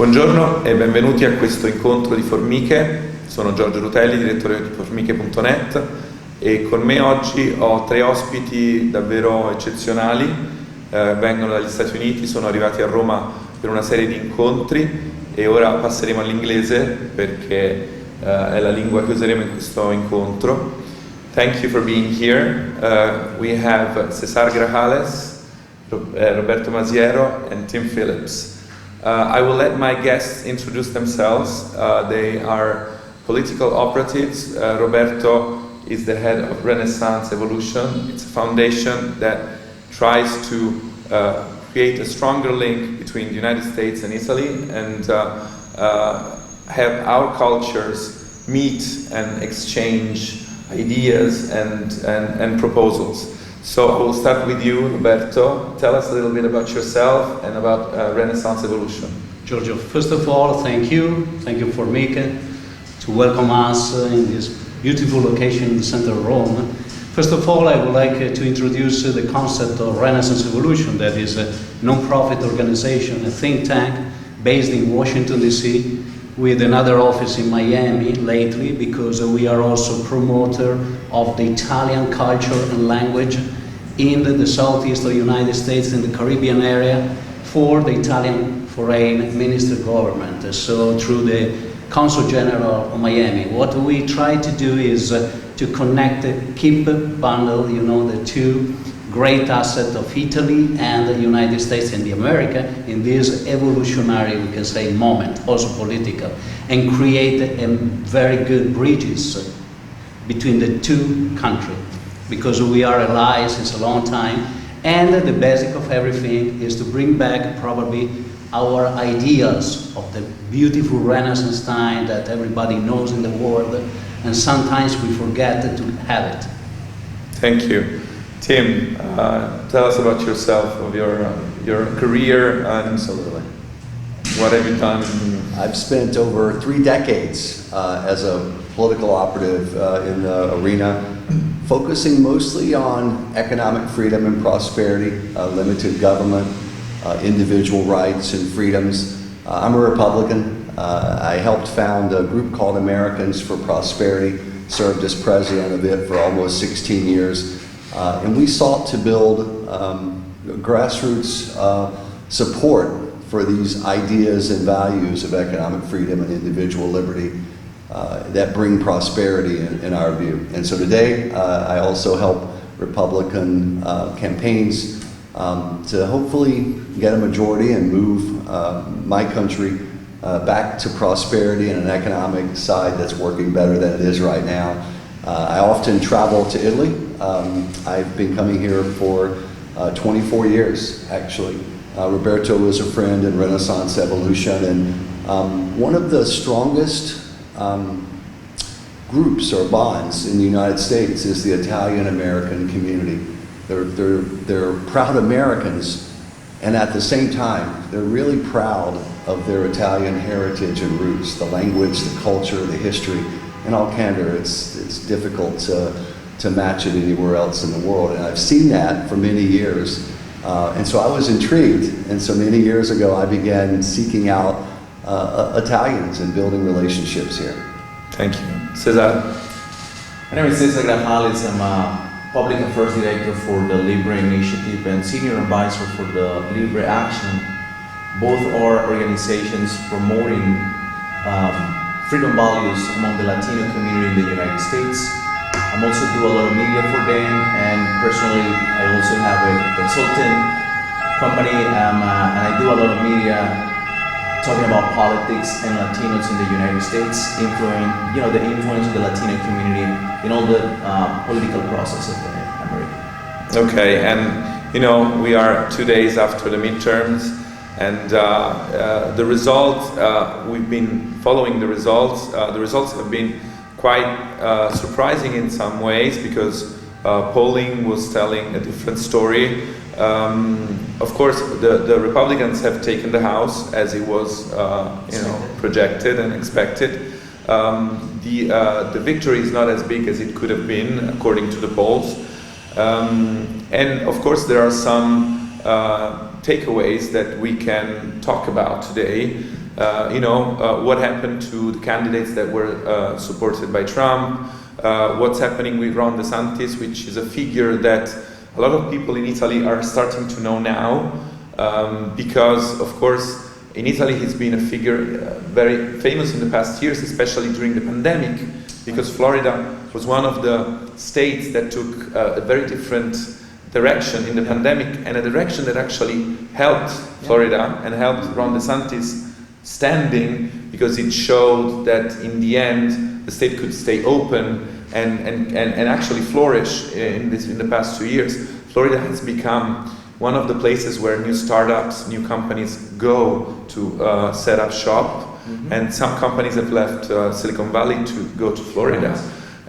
Buongiorno e benvenuti a questo incontro di formiche. Sono Giorgio Rutelli, direttore di formiche.net, e con me oggi ho tre ospiti davvero eccezionali. Vengono dagli Stati Uniti, sono arrivati a Roma per una serie di incontri e ora passeremo all'inglese perché è la lingua che useremo in questo incontro. Thank you for being here. We have Cesar Grajales, Roberto Masiero and Tim Phillips. I will let my guests introduce themselves. They are political operatives. Roberto is the head of Renaissance Evolution. It's a foundation that tries to create a stronger link between the United States and Italy and have our cultures meet and exchange ideas and proposals. So I will start with you, Roberto. Tell us a little bit about yourself and about Renaissance Evolution. Giorgio, first of all, thank you for Formiche to welcome us in this beautiful location in the center of Rome. First of all, I would like to introduce the concept of Renaissance Evolution, that is a non-profit organization, a think tank based in Washington, D.C., with another office in Miami lately, because we are also promoter of the Italian culture and language in the southeast of the United States, in the Caribbean area, for the Italian Foreign Minister government. So through the Consul General of Miami, what we try to do is to connect, keep bundle, the two great assets of Italy and the United States and the America in this evolutionary, we can say, moment, also political, and create very good bridges between the two countries, because we are allies since a long time, and the basic of everything is to bring back probably our ideas of the beautiful Renaissance time that everybody knows in the world, and sometimes we forget to have it. Thank you. Tim, tell us about yourself, of your career, and Absolutely. What have you done? I've spent over 3 decades as a political operative in the arena, focusing mostly on economic freedom and prosperity, limited government, individual rights and freedoms. I'm a Republican. I helped found a group called Americans for Prosperity, served as president of it for almost 16 years. And we sought to build grassroots support for these ideas and values of economic freedom and individual liberty that bring prosperity in our view. And so today, I also help Republican campaigns to hopefully get a majority and move my country back to prosperity and an economic side that's working better than it is right now. I often travel to Italy. I've been coming here for 24 years, actually. Roberto was a friend in Renaissance Evolution, and one of the strongest groups or bonds in the United States is the Italian-American community. They're proud Americans, and at the same time, they're really proud of their Italian heritage and roots, the language, the culture, the history. In all candor, it's difficult to match it anywhere else in the world, and I've seen that for many years. And so I was intrigued, and so many years ago I began seeking out Italians and building relationships here. Thank you. Cesar? My name is Cesar Grajales. I'm a Public Affairs Director for the Libre Initiative and Senior Advisor for the Libre Action. Both are organizations promoting freedom values among the Latino community in the United States. I also do a lot of media for them, and personally I also have a consultant company, and I do a lot of media talking about politics and Latinos in the United States, the influence of the Latino community in all the political process of America. Okay, and we are 2 days after the midterms, and the results, we've been following the results. The results have been quite surprising in some ways, because polling was telling a different story. Of course, the Republicans have taken the House as it was projected and expected. The victory is not as big as it could have been, according to the polls. And of course, there are some takeaways that we can talk about today. What happened to the candidates that were supported by Trump, what's happening with Ron DeSantis, which is a figure that a lot of people in Italy are starting to know now, because of course in Italy he's been a figure very famous in the past years, especially during the pandemic, because Florida was one of the states that took a very different direction in the pandemic, and a direction that actually helped Florida and helped Ron DeSantis standing, because it showed that in the end the state could stay open and actually flourish in the past 2 years. Florida has become one of the places where new startups, new companies go to set up shop, and some companies have left Silicon Valley to go to Florida,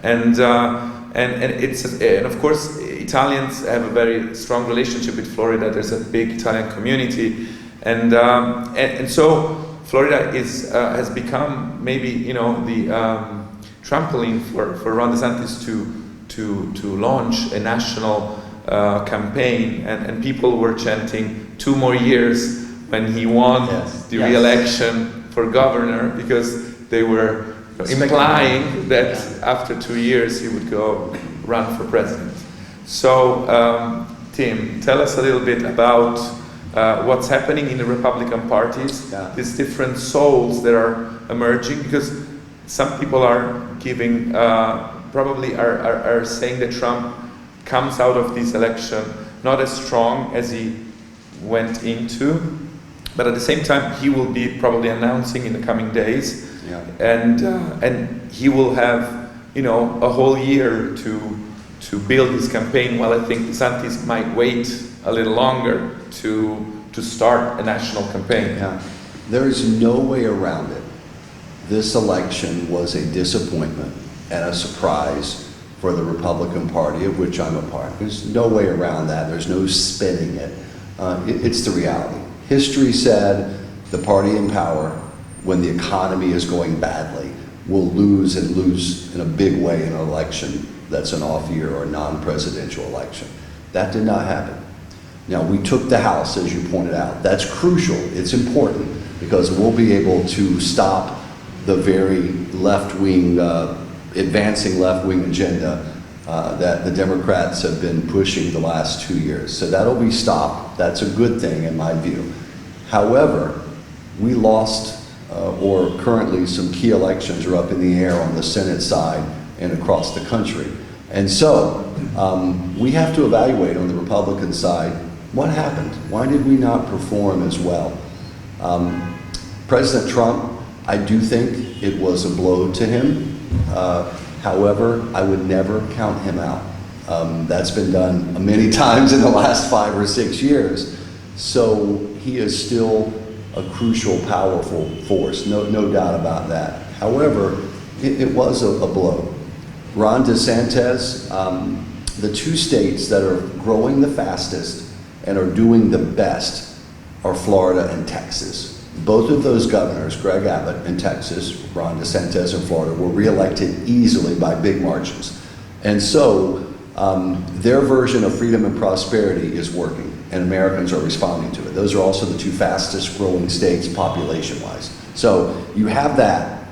and of course Italians have a very strong relationship with Florida. There's a big Italian community, and so Florida has become maybe the trampoline for Ron DeSantis to launch a national campaign, and people were chanting 2 more years when he won the re-election for governor, because they were implying that after 2 years he would go run for president. So Tim, tell us a little bit about what's happening in the Republican parties, these different souls that are emerging, because some people are giving, probably are saying that Trump comes out of this election not as strong as he went into, but at the same time he will be probably announcing in the coming days, and he will have a whole year to build his campaign, while I think DeSantis might wait a little longer to start a national campaign. Yeah. There is no way around it. This election was a disappointment and a surprise for the Republican Party, of which I'm a part. There's no way around that. There's no spinning it. It's the reality. History said the party in power, when the economy is going badly, will lose, and lose in a big way in an election that's an off year or a non-presidential election. That did not happen. Now, we took the House, as you pointed out. That's crucial. It's important, because we'll be able to stop the very left-wing, advancing left-wing agenda that the Democrats have been pushing the last 2 years. So that'll be stopped. That's a good thing in my view. However, we lost, or currently some key elections are up in the air on the Senate side and across the country. And so we have to evaluate on the Republican side, what happened? Why did we not perform as well? President Trump, I do think it was a blow to him. However, I would never count him out. That's been done many times in the last 5 or 6 years. So he is still a crucial, powerful force, no doubt about that. However, it was a blow. Ron DeSantis, the 2 states that are growing the fastest and are doing the best are Florida and Texas. Both of those governors, Greg Abbott in Texas, Ron DeSantis in Florida, were reelected easily by big margins. And so their version of freedom and prosperity is working, and Americans are responding to it. Those are also the 2 fastest growing states population-wise. So you have that.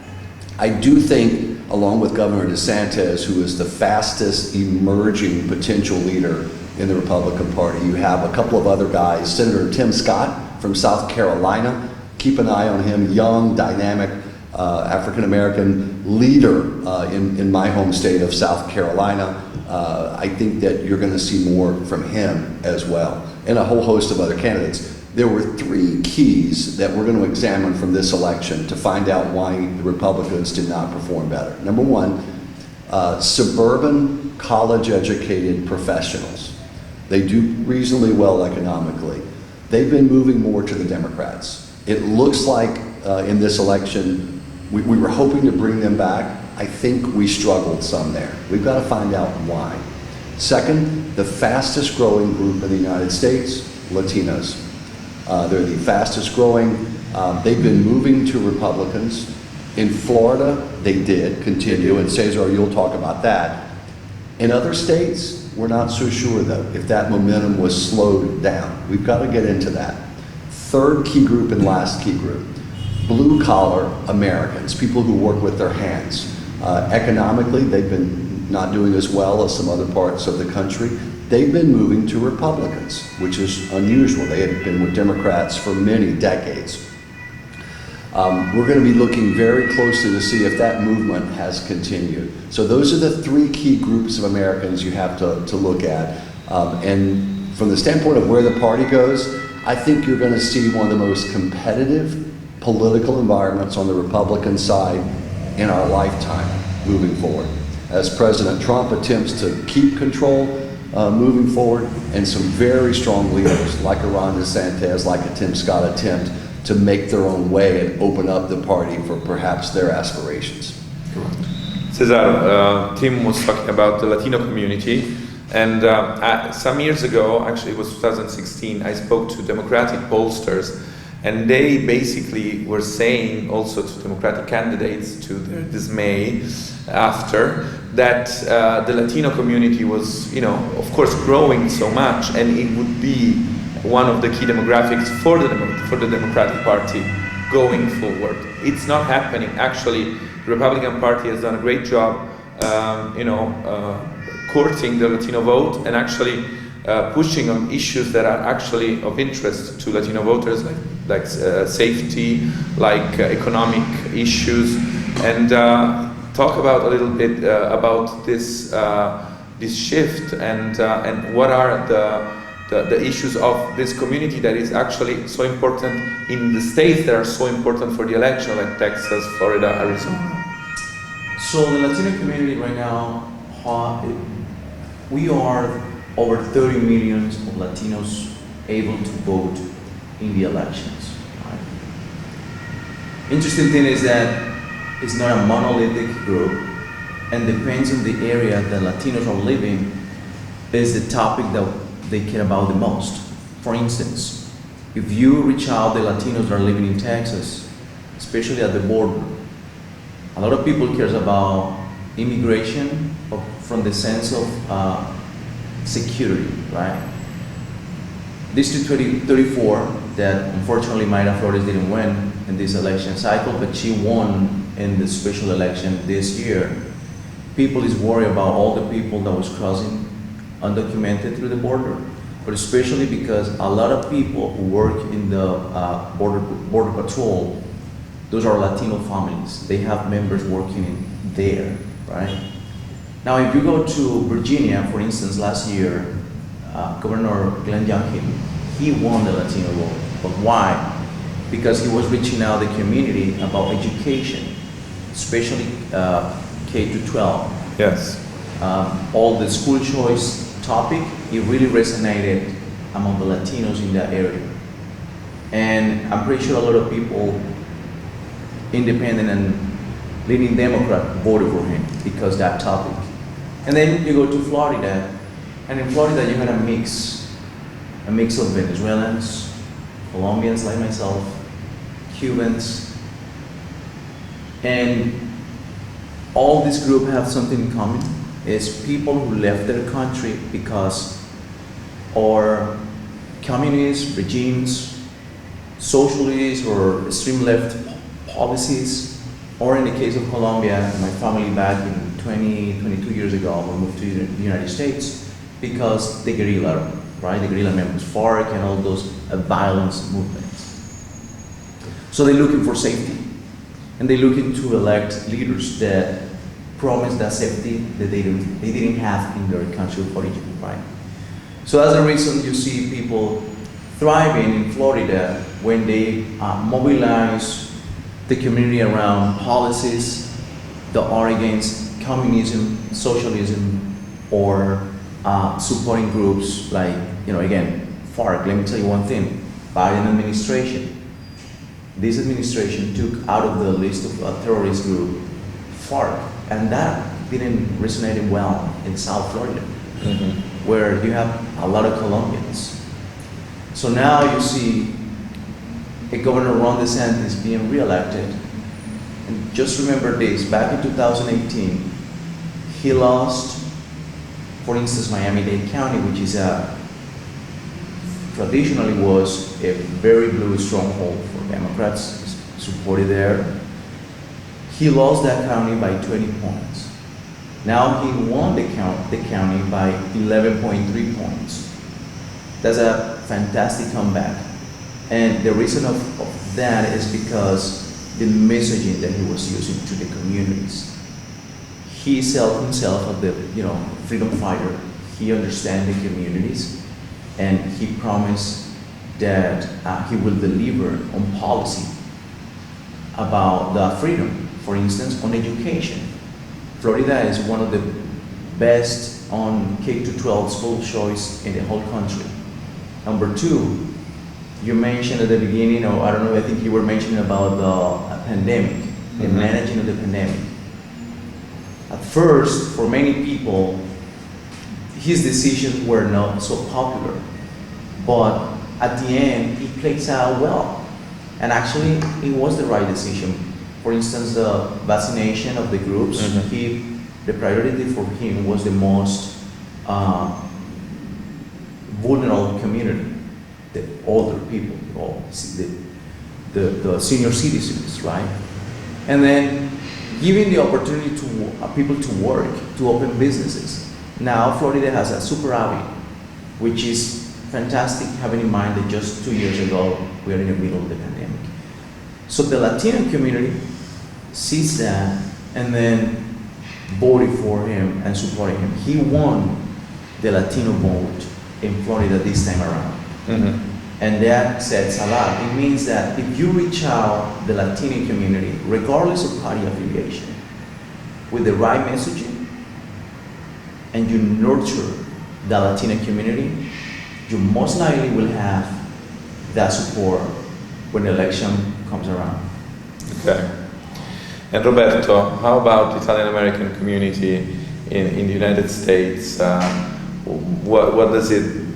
I do think, along with Governor DeSantis, who is the fastest emerging potential leader in the Republican Party, you have a couple of other guys. Senator Tim Scott from South Carolina, keep an eye on him, young, dynamic, African-American leader in my home state of South Carolina. I think that you're going to see more from him as well, and a whole host of other candidates. There were 3 keys that we're going to examine from this election to find out why the Republicans did not perform better. Number 1, suburban college-educated professionals. They do reasonably well economically. They've been moving more to the Democrats. It looks like in this election, we were hoping to bring them back. I think we struggled some there. We've got to find out why. Second, the fastest growing group in the United States, Latinos. They're the fastest growing. They've been moving to Republicans. In Florida, they did continue, and Cesar, you'll talk about that. In other states, We're not so sure, though, if that momentum was slowed down. We've got to get into that. Third key group and last key group, blue-collar Americans, people who work with their hands. Economically, they've been not doing as well as some other parts of the country. They've been moving to Republicans, which is unusual. They had been with Democrats for many decades. We're going to be looking very closely to see if that movement has continued. So those are the three key groups of Americans you have to look at. And from the standpoint of where the party goes, I think you're going to see one of the most competitive political environments on the Republican side in our lifetime moving forward. As President Trump attempts to keep control moving forward, and some very strong leaders like Ron DeSantis, like a Tim Scott attempt to make their own way and open up the party for perhaps their aspirations. Cesar, Tim was talking about the Latino community, and some years ago, actually it was 2016, I spoke to Democratic pollsters, and they basically were saying also to Democratic candidates, to their dismay after, that the Latino community was, of course, growing so much, and it would be one of the key demographics for the Democratic Party going forward. It's not happening. Actually, the Republican Party has done a great job, courting the Latino vote and actually pushing on issues that are actually of interest to Latino voters, like safety, like economic issues, and talk about a little bit about this shift and what are the issues of this community that is actually so important in the states that are so important for the election, like Texas, Florida, Arizona. So the Latino community right now, we are over 30 million of Latinos able to vote in the elections. Right? Interesting thing is that it's not a monolithic group, and depends on the area that Latinos are living is the topic that they care about the most. For instance, if you reach out the Latinos that are living in Texas, especially at the border, a lot of people cares about immigration from the sense of security, right? District 34, that unfortunately Mayra Flores didn't win in this election cycle, but she won in the special election this year. People is worried about all the people that was crossing undocumented through the border, but especially because a lot of people who work in the border patrol, those are Latino families. They have members working in there, right? Now, if you go to Virginia, for instance, last year, Governor Glenn Youngkin, he won the Latino vote. But why? Because he was reaching out the community about education, especially K to 12. Yes. All the school choice topic, it really resonated among the Latinos in that area. And I'm pretty sure a lot of people, independent and leaning Democrat, voted for him because that topic. And then you go to Florida, and in Florida you had a mix of Venezuelans, Colombians like myself, Cubans, and all this group have something in common. Is people who left their country because our communist regimes, socialist or extreme left policies, or in the case of Colombia, my family back in 22 years ago, we moved to the United States because the guerrilla, right? The guerrilla members, FARC and all those violence movements. So they're looking for safety, and they're looking to elect leaders that promise that safety that they didn't have in their country of origin, right? So that's the reason you see people thriving in Florida when they mobilize the community around policies that are against communism, socialism, or supporting groups like, again, FARC. Let me tell you one thing, Biden administration. This administration took out of the list of terrorist group FARC, and that didn't resonate well in South Florida, where you have a lot of Colombians. So now you see a Governor Ron DeSantis being reelected. And just remember this, back in 2018, he lost For instance, Miami-Dade County, which is traditionally was a very blue stronghold for Democrats, supported there. He lost that county by 20 points. Now he won the county by 11.3 points. That's a fantastic comeback. And the reason of that is because the messaging that he was using to the communities. He saw himself as the freedom fighter. He understands the communities, and he promised that he will deliver on policy about the freedom. For instance, on education. Florida is one of the best on K-12 school choice in the whole country. Number two, you mentioned at the beginning, or I don't know, I think you were mentioning about the pandemic, the managing of the pandemic. At first, for many people, his decisions were not so popular, but at the end, it plays out well. And actually, it was the right decision. For instance, the vaccination of the groups, the priority for him was the most vulnerable community, the older people, or the senior citizens, right? And then giving the opportunity to people to work, to open businesses. Now Florida has a superhighway, which is fantastic, having in mind that just 2 years ago, we are in the middle of the pandemic. So the Latino community sees that and then voted for him and supported him. He won the Latino vote in Florida this time around. And that says a lot. It means that if you reach out the Latino community, regardless of party affiliation, with the right messaging, and you nurture the Latino community, you most likely will have that support when the election comes around. Okay. And Roberto, how about the Italian American community in the United States? What does it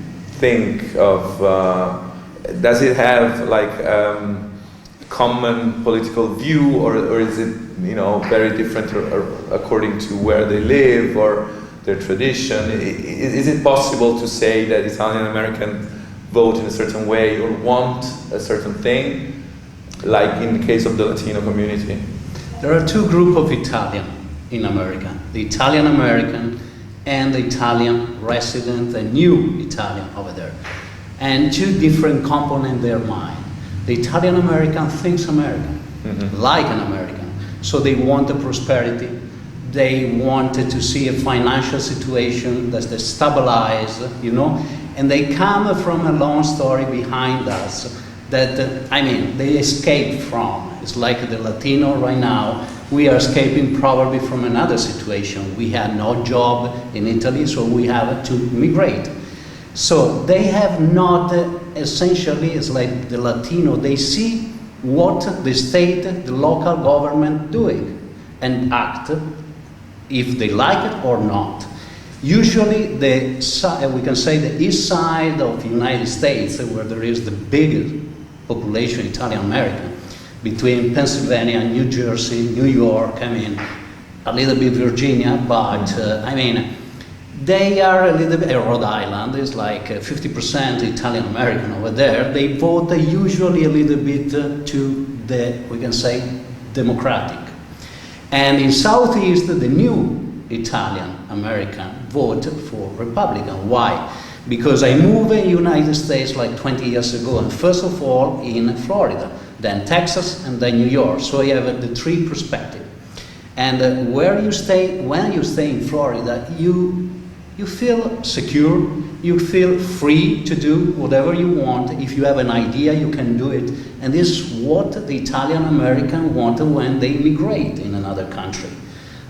think of? Does it have like common political view, or is it very different according to where they live or their tradition? Is it possible to say that Italian American vote in a certain way or want a certain thing, like in the case of the Latino community? There are two groups of Italian in America: the Italian American and the Italian resident, the new Italian over there. And two different components in their mind. The Italian American thinks American, like an American. So they want the prosperity. They wanted to see a financial situation that's stabilized, and they come from a long story behind us that, they escaped from. It's like the Latino right now, we are escaping probably from another situation. We had no job in Italy, so we have to migrate. So they have not essentially, it's like the Latino, they see what the state, the local government doing and act if they like it or not. Usually we can say the east side of the United States, where there is the biggest population Italian American, between Pennsylvania, New Jersey, New York, a little bit Virginia, but they are a little bit, Rhode Island is like 50% Italian American over there. They vote usually a little bit to the, we can say, Democratic. And in Southeast, the new Italian American vote for Republican. Why? Because I moved in the United States like 20 years ago, and first of all in Florida, then Texas, and then New York. So you have the three perspectives. And when you stay in Florida, you feel secure, you feel free to do whatever you want. If you have an idea, you can do it. And this is what the Italian American want when they immigrate in another country.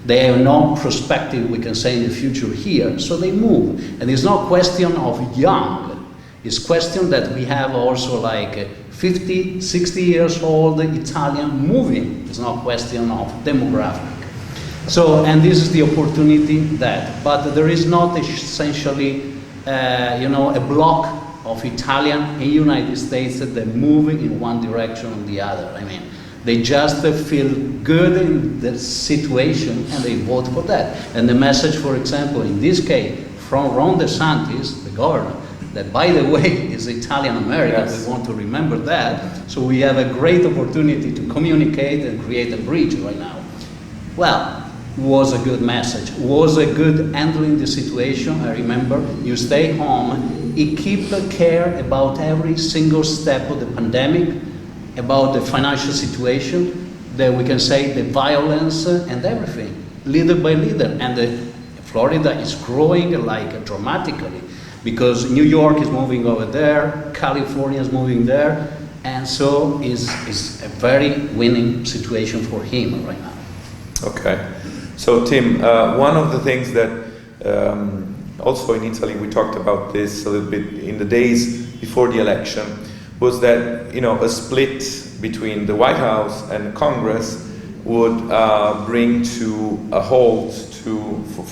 They have no perspective, we can say, in the future here, so they move. And it's not question of young, it's question that we have also like 50, 60 years old Italian moving. It's not question of demographic. So, and this is the opportunity but there is not essentially, a block of Italian in the United States that move in one direction or the other. They just feel good in the situation and they vote for that. And the message, for example, in this case, from Ron DeSantis, the governor, that by the way is Italian-American, Yes. we want to remember that, so we have a great opportunity to communicate and create a bridge right now. Well, was a good message, was a good handling the situation. I remember, you stay home, he keep care about every single step of the pandemic, about the financial situation, that we can say the violence and everything, leader by leader. And Florida is growing like dramatically, because New York is moving over there, California is moving there, and so is a very winning situation for him right now. Okay. So Tim, one of the things that also in Italy we talked about this a little bit in the days before the election was that a split between the White House and Congress would bring to a halt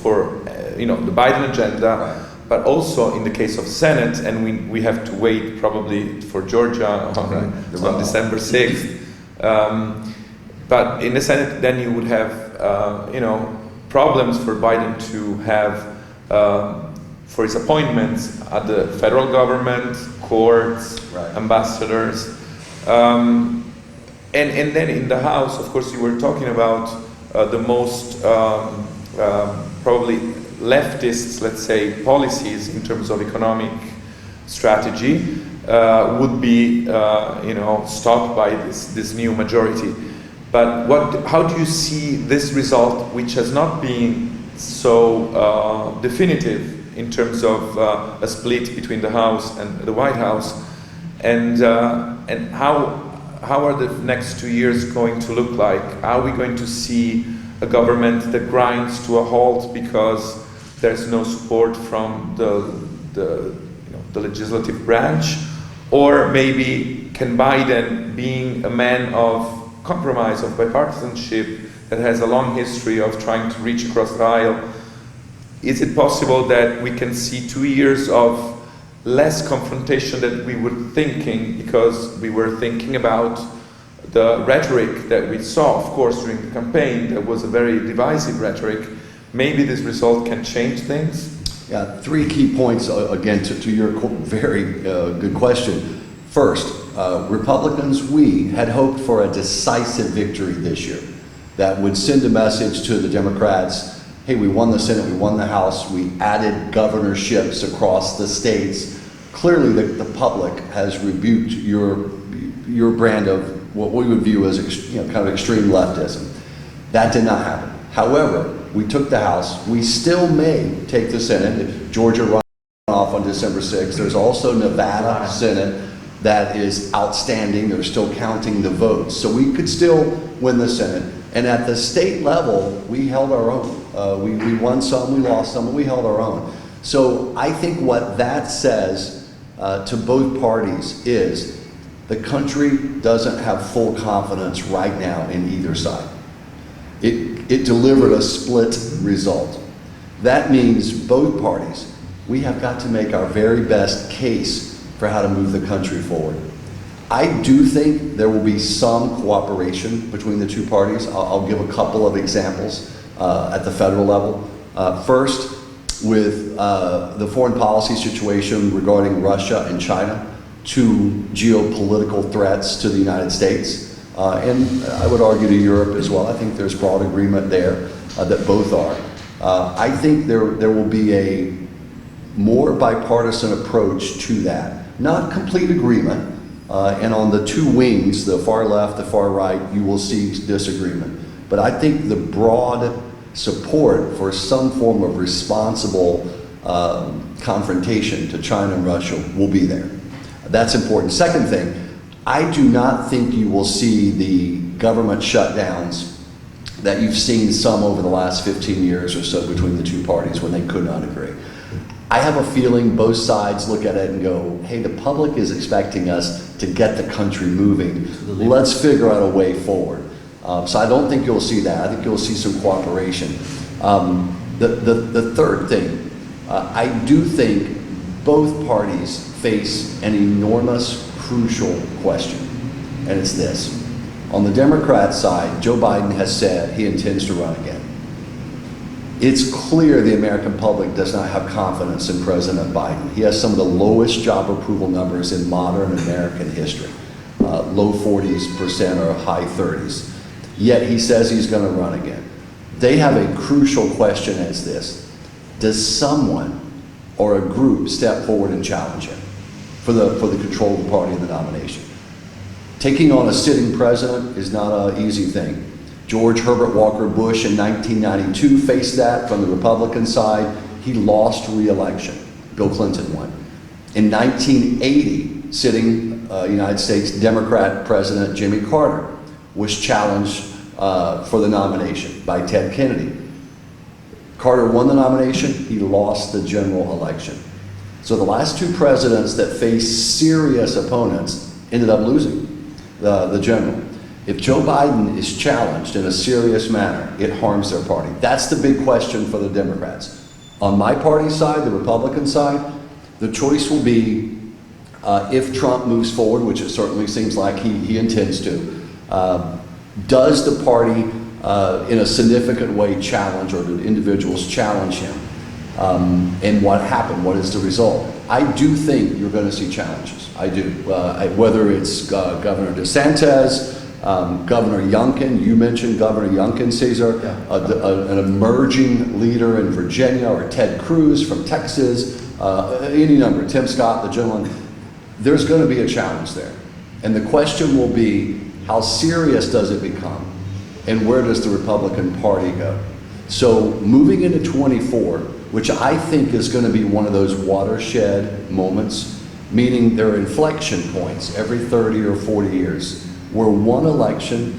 for the Biden agenda, but also in the case of Senate, and we have to wait probably for Georgia on December 6th. But in the Senate, then you would have problems for Biden to have for his appointments at the federal government, courts, ambassadors, and then in the House, of course, you were talking about the most probably leftist, let's say, policies in terms of economic strategy would be stopped by this new majority. But how do you see this result, which has not been so definitive in terms of a split between the House and the White House, and how are the next 2 years going to look like? Are we going to see a government that grinds to a halt because there's no support from the legislative branch, or maybe can Biden, being a man of compromise, of bipartisanship, that has a long history of trying to reach across the aisle, is it possible that we can see 2 years of less confrontation than we were thinking, because we were thinking about the rhetoric that we saw, of course, during the campaign? That was a very divisive rhetoric. Maybe this result can change things? Yeah, 3 key points, again, to your very good question. First, Republicans, we had hoped for a decisive victory this year that would send a message to the Democrats: hey, we won the Senate, we won the House, we added governorships across the states. Clearly, the public has rebuked your brand of what we would view as kind of extreme leftism. That did not happen. However, we took the House. We still may take the Senate if Georgia runs off on December 6th. There's also Nevada Senate that is outstanding. They're still counting the votes. So we could still win the Senate. And at the state level, we held our own. We won some, we lost some, but we held our own. So I think what that says to both parties is the country doesn't have full confidence right now in either side. It delivered a split result. That means both parties, we have got to make our very best case for how to move the country forward. I do think there will be some cooperation between the two parties. I'll give a couple of examples at the federal level. First, with the foreign policy situation regarding Russia and China, 2 geopolitical threats to the United States, and I would argue to Europe as well. I think there's broad agreement there that both are. I think there will be a more bipartisan approach to that. Not complete agreement, and on the 2 wings, the far left, the far right, you will see disagreement. But I think the broad support for some form of responsible confrontation to China and Russia will be there. That's important. Second thing, I do not think you will see the government shutdowns that you've seen some over the last 15 years or so between the two parties when they could not agree. I have a feeling both sides look at it and go, hey, the public is expecting us to get the country moving. Let's figure out a way forward. So I don't think you'll see that. I think you'll see some cooperation. The third thing, I do think both parties face an enormous, crucial question, and it's this. On the Democrat side, Joe Biden has said he intends to run again. It's clear the American public does not have confidence in President Biden. He has some of the lowest job approval numbers in modern American history, low 40% or high 30s. Yet he says he's going to run again. They have a crucial question as this: does someone or a group step forward and challenge him for the control of the party in the nomination? Taking on a sitting president is not an easy thing. George Herbert Walker Bush in 1992 faced that from the Republican side. He lost re-election. Bill Clinton won. In 1980, sitting United States Democrat President Jimmy Carter was challenged for the nomination by Ted Kennedy. Carter won the nomination. He lost the general election. So the last two presidents that faced serious opponents ended up losing the general. If Joe Biden is challenged in a serious manner, it harms their party. That's the big question for the Democrats. On my party side, the Republican side, the choice will be if Trump moves forward, which it certainly seems like he intends to, does the party in a significant way challenge, or do individuals challenge him? And what happened? What is the result? I do think you're going to see challenges. I do. Whether it's Governor DeSantis, Governor Youngkin, you mentioned Governor Youngkin, Cesar, an emerging leader in Virginia, or Ted Cruz from Texas, any number, Tim Scott, the gentleman, there's going to be a challenge there. And the question will be, how serious does it become? And where does the Republican Party go? So moving into 24, which I think is going to be one of those watershed moments, meaning there are inflection points every 30 or 40 years, where one election,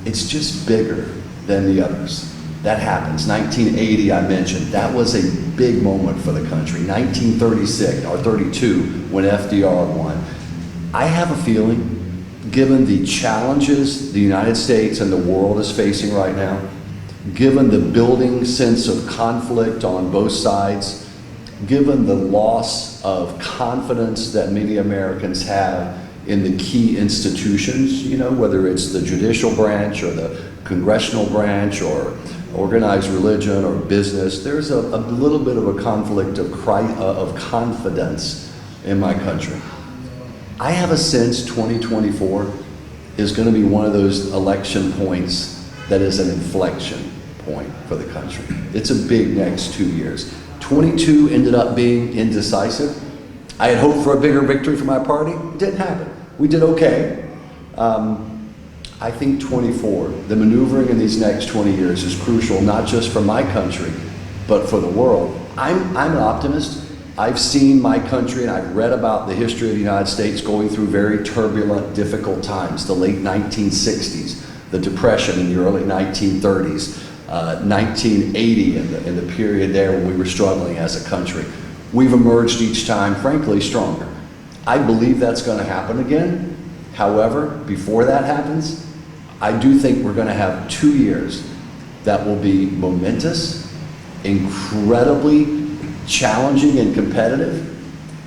it's just bigger than the others. That happens. 1980, I mentioned, that was a big moment for the country. 1936, or 32, when FDR won. I have a feeling, given the challenges the United States and the world is facing right now, given the building sense of conflict on both sides, given the loss of confidence that many Americans have in the key institutions, you know, whether it's the judicial branch or the congressional branch or organized religion or business, there's a little bit of a conflict of confidence in my country. I have a sense 2024 is going to be one of those election points that is an inflection point for the country. It's a big next 2 years. 22 ended up being indecisive. I had hoped for a bigger victory for my party. It didn't happen. We did okay. I think 24, the maneuvering in these next 20 years is crucial, not just for my country, but for the world. I'm an optimist. I've seen my country and I've read about the history of the United States going through very turbulent, difficult times. The late 1960s, the Depression in the early 1930s, 1980 in the period there when we were struggling as a country. We've emerged each time, frankly, stronger. I believe that's going to happen again. However, before that happens, I do think we're going to have 2 years that will be momentous, incredibly challenging and competitive,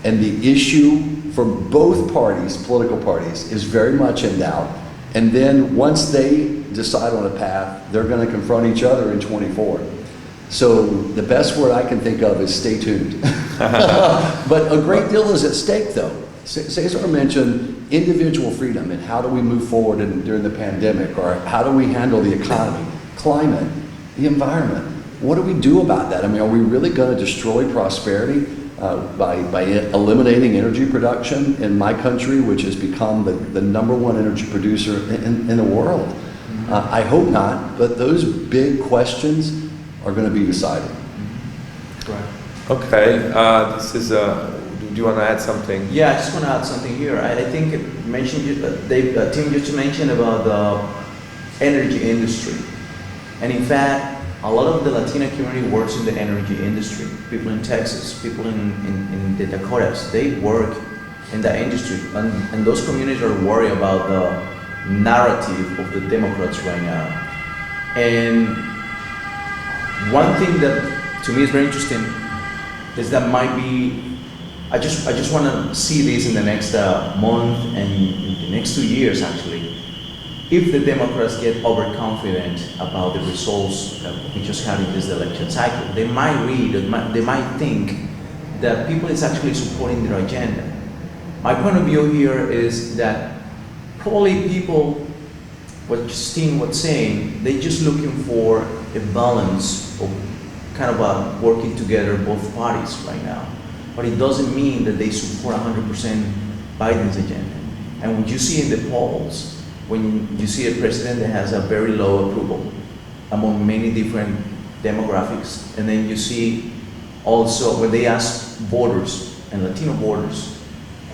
and the issue for both parties, political parties, is very much in doubt. And then once they decide on a path, they're going to confront each other in 24. So the best word I can think of is stay tuned. But a great deal is at stake, though. Cesar mentioned individual freedom and how do we move forward during the pandemic, or how do we handle the economy, climate, the environment. What do we do about that? I mean, are we really going to destroy prosperity by eliminating energy production in my country, which has become the #1 energy producer in the world? I hope not, but those big questions are going to be decided. Right. Okay, this is do you want to add something? Yeah, I just want to add something here. I think Tim just mentioned about the energy industry. And in fact, a lot of the Latino community works in the energy industry. People in Texas, people in the Dakotas, they work in the industry. And those communities are worried about the narrative of the Democrats right now. And one thing that to me is very interesting is that might be, I just want to see this in the next month and in the next 2 years actually. if the Democrats get overconfident about the results that we just had in this election cycle, they might they might think that people is actually supporting their agenda. My point of view here is that probably people, what Justine was saying, they're just looking for a balance of kind of working together both parties right now. But it doesn't mean that they support 100% Biden's agenda. And when you see in the polls, when you see a president that has a very low approval among many different demographics, and then you see also when they ask voters and Latino voters,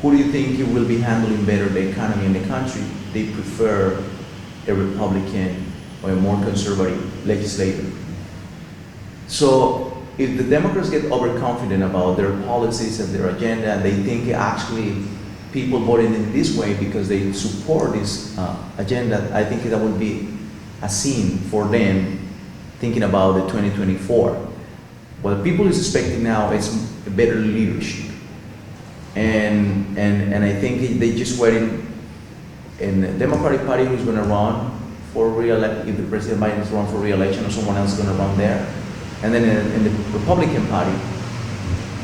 who do you think you will be handling better the economy in the country? They prefer a Republican or a more conservative legislator. So if the Democrats get overconfident about their policies and their agenda, and they think actually people voted in this way because they support this agenda, I think that would be a sin for them thinking about the 2024. What people is expecting now is a better leadership. And I think they just waiting in the Democratic Party who's going to run for re-election, if the President Biden is run for re-election or someone else is going to run there. And then in the Republican Party,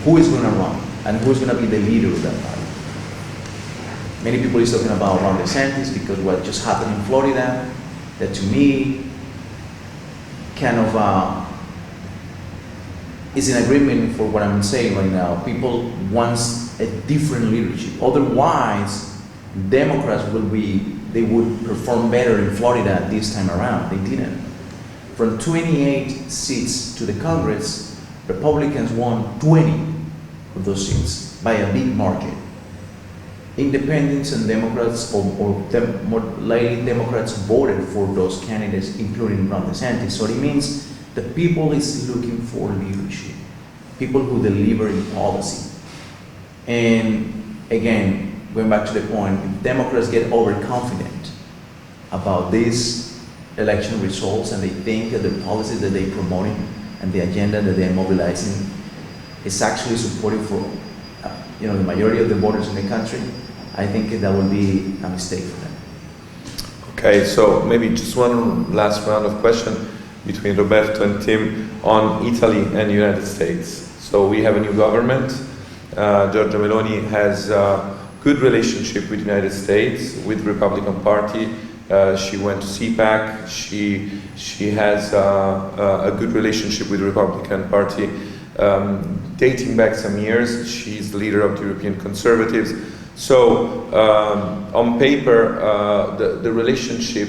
who is going to run and who's going to be the leader of that party? Many people is talking about Ron DeSantis because what just happened in Florida, that to me kind of is in agreement for what I'm saying right now. People want a different leadership. Otherwise, Democrats they would perform better in Florida this time around. They didn't. From 28 seats to the Congress, Republicans won 20 of those seats by a big margin. Independents and Democrats, or more likely Democrats, voted for those candidates, including Ron DeSantis. So it means the people is looking for leadership, people who deliver in policy. And again, going back to the point, if Democrats get overconfident about these election results and they think that the policies that they're promoting and the agenda that they're mobilizing is actually supportive for the majority of the voters in the country, I think that would be a mistake for them. Okay, so maybe just one last round of question between Roberto and Tim on Italy and the United States. So we have a new government. Giorgia Meloni has a good relationship with the United States, with the Republican Party. She went to CPAC. She has a good relationship with the Republican Party dating back some years. She's the leader of the European Conservatives. So on paper, the relationship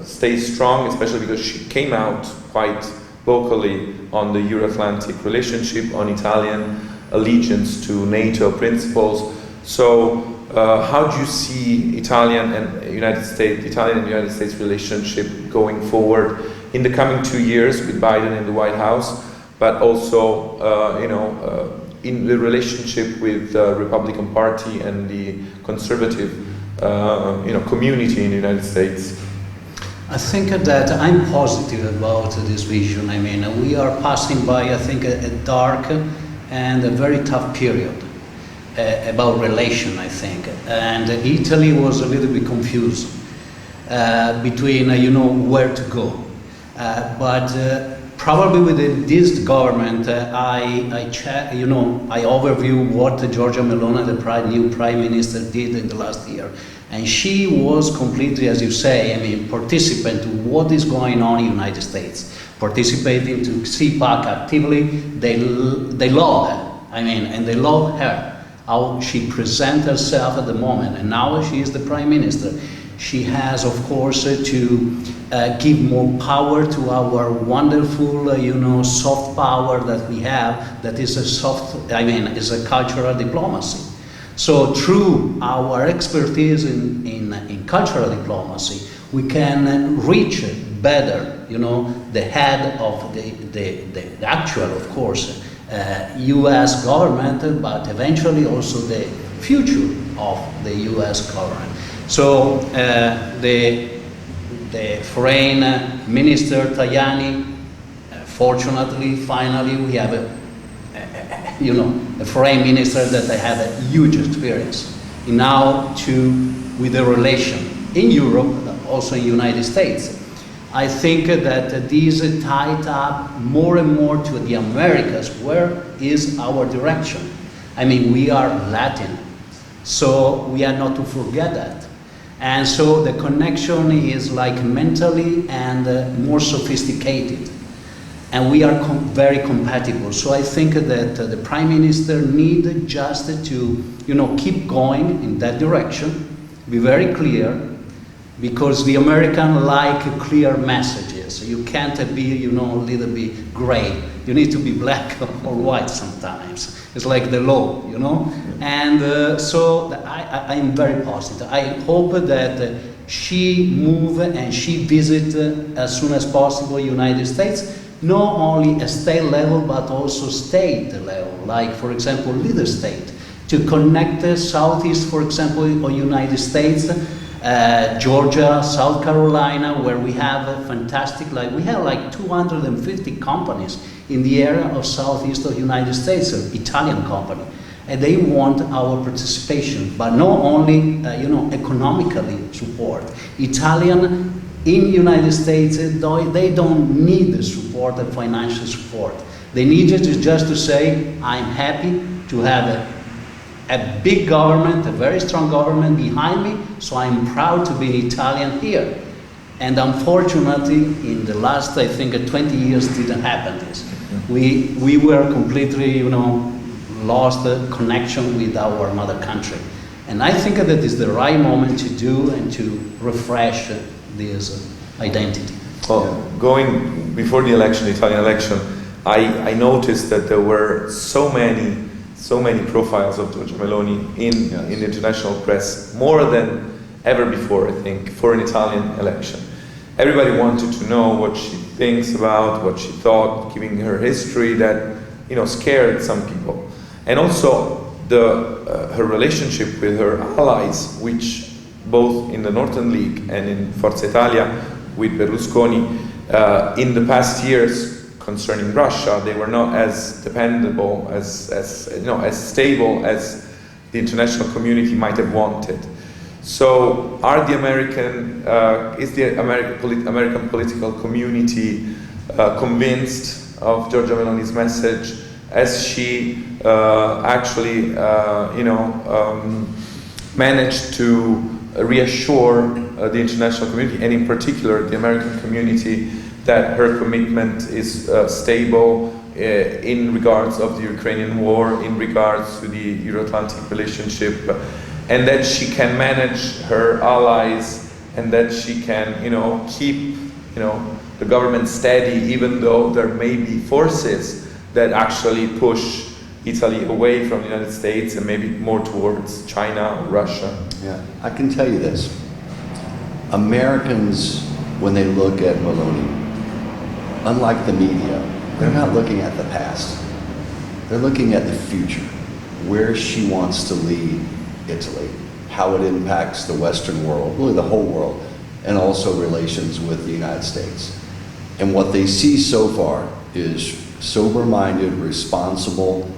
stays strong, especially because she came out quite vocally on the Euro-Atlantic relationship, on Italian allegiance to NATO principles. So how do you see Italian and United States relationship going forward in the coming 2 years with Biden in the White House, but also in the relationship with the Republican Party and the conservative community in the United States? I think that I'm positive about this vision. I mean, we are passing by, I think, a dark and a very tough period about relation, I think. And Italy was a little bit confused between, where to go. But probably within this government, I overview what Giorgia Meloni, the new prime minister, did in the last year. And she was completely, as you say, participant to what is going on in the United States, participating to CPAC actively. They love her, and they love her, how she presents herself at the moment. And now she is the prime minister. She has, of course, to give more power to our wonderful, soft power that we have, that is is a cultural diplomacy. So through our expertise in cultural diplomacy, we can reach better, the head of the actual, of course, U.S. government, but eventually also the future of the U.S. government. So the foreign minister Tajani, fortunately, finally, we have a foreign minister that have a huge experience now with the relation in Europe, also in United States. I think that these tied up more and more to the Americas. Where is our direction? I mean, we are Latin, so we are not to forget that. And so the connection is like mentally and more sophisticated. And we are very compatible. So I think that the Prime Minister need just to, keep going in that direction, be very clear, because the American like clear messages. You can't be, a little bit gray. You need to be black or white sometimes. It's like the law, And so I'm very positive. I hope that she move and she visit as soon as possible United States, not only at state level, but also state level, like, for example, leader state, to connect the Southeast, for example, or United States, Georgia, South Carolina, where we have a fantastic, we have like 250 companies in the area of Southeast of United States, an Italian company. And they want our participation, but not only, economically support. Italian in United States, they don't need the support and financial support. They need just to say, I'm happy to have a big government, a very strong government behind me, so I'm proud to be Italian here. And unfortunately, in the last, I think, 20 years didn't happen this. We were completely, lost the connection with our mother country. And I think that is the right moment to do and to refresh this identity. Well, going before the election, the Italian election, I noticed that there were so many profiles of Giorgia Meloni in the international press, more than ever before, I think, for an Italian election. Everybody wanted to know what she thinks about, what she thought, giving her history that, scared some people. And also her relationship with her allies, which both in the Northern League and in Forza Italia with Berlusconi, in the past years concerning Russia, they were not as dependable, as stable as the international community might have wanted. So, is the American political community convinced of Giorgia Meloni's message? As she actually, managed to reassure the international community, and in particular the American community, that her commitment is stable in regards of the Ukrainian war, in regards to the Euro-Atlantic relationship, and that she can manage her allies, and that she can, keep, the government steady, even though there may be forces that actually push Italy away from the United States and maybe more towards China or Russia. Yeah, I can tell you this. Americans, when they look at Meloni, unlike the media, they're not looking at the past. They're looking at the future, where she wants to lead Italy, how it impacts the Western world, really the whole world, and also relations with the United States. And what they see so far is sober-minded, responsible,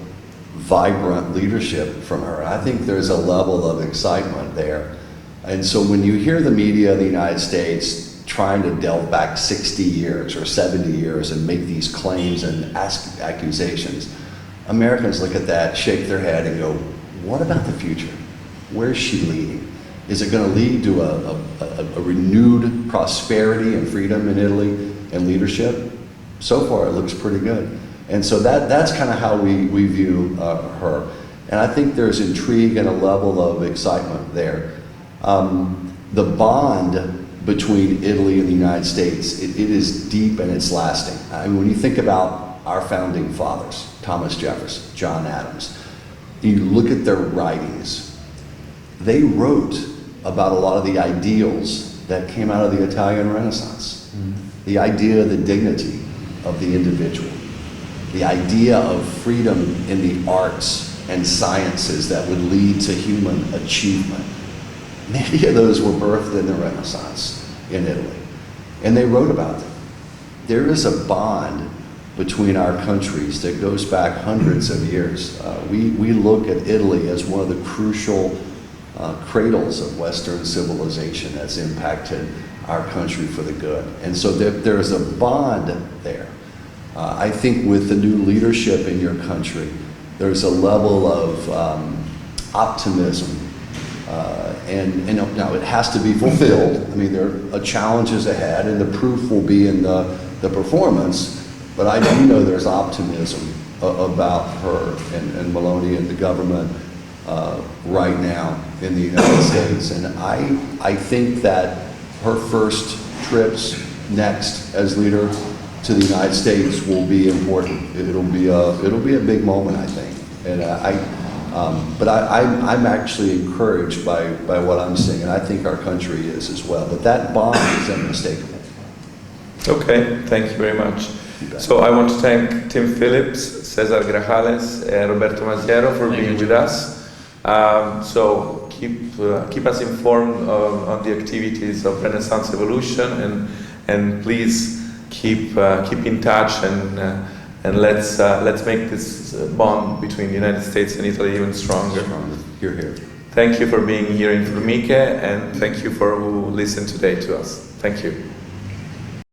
vibrant leadership from her. I think there's a level of excitement there. And so when you hear the media of the United States trying to delve back 60 years or 70 years and make these claims and ask accusations, Americans look at that, shake their head and go, what about the future? Where's she leading? Is it going to lead to a renewed prosperity and freedom in Italy and leadership? So far, it looks pretty good. And so that's kind of how we view her. And I think there's intrigue and a level of excitement there. The bond between Italy and the United States, it is deep and it's lasting. I mean, when you think about our founding fathers, Thomas Jefferson, John Adams, you look at their writings, they wrote about a lot of the ideals that came out of the Italian Renaissance. The idea of the dignity of the individual, the idea of freedom in the arts and sciences that would lead to human achievement. Many of those were birthed in the Renaissance in Italy, and they wrote about them. There is a bond between our countries that goes back hundreds of years. We look at Italy as one of the crucial cradles of Western civilization that's impacted our country for the good. And so there's a bond there. I think with the new leadership in your country, there's a level of optimism. And now it has to be fulfilled. I mean, there are challenges ahead, and the proof will be in the performance. But I do know there's optimism about her and Maloney and the government right now in the United States. And I think that her first trips next as leader to the United States will be important. It'll be a big moment, I think. And but I'm actually encouraged by what I'm seeing, and I think our country is as well. But that bond is unmistakable. Okay, thank you very much. So I want to thank Tim Phillips, Cesar Grajales, and Roberto Masiero for being with us. So keep us informed on the activities of Renaissance Evolution, and please keep in touch, and let's make this bond between the United States and Italy even stronger. Here. Thank you for being here in Formiche, and thank you for who listened today to us. Thank you.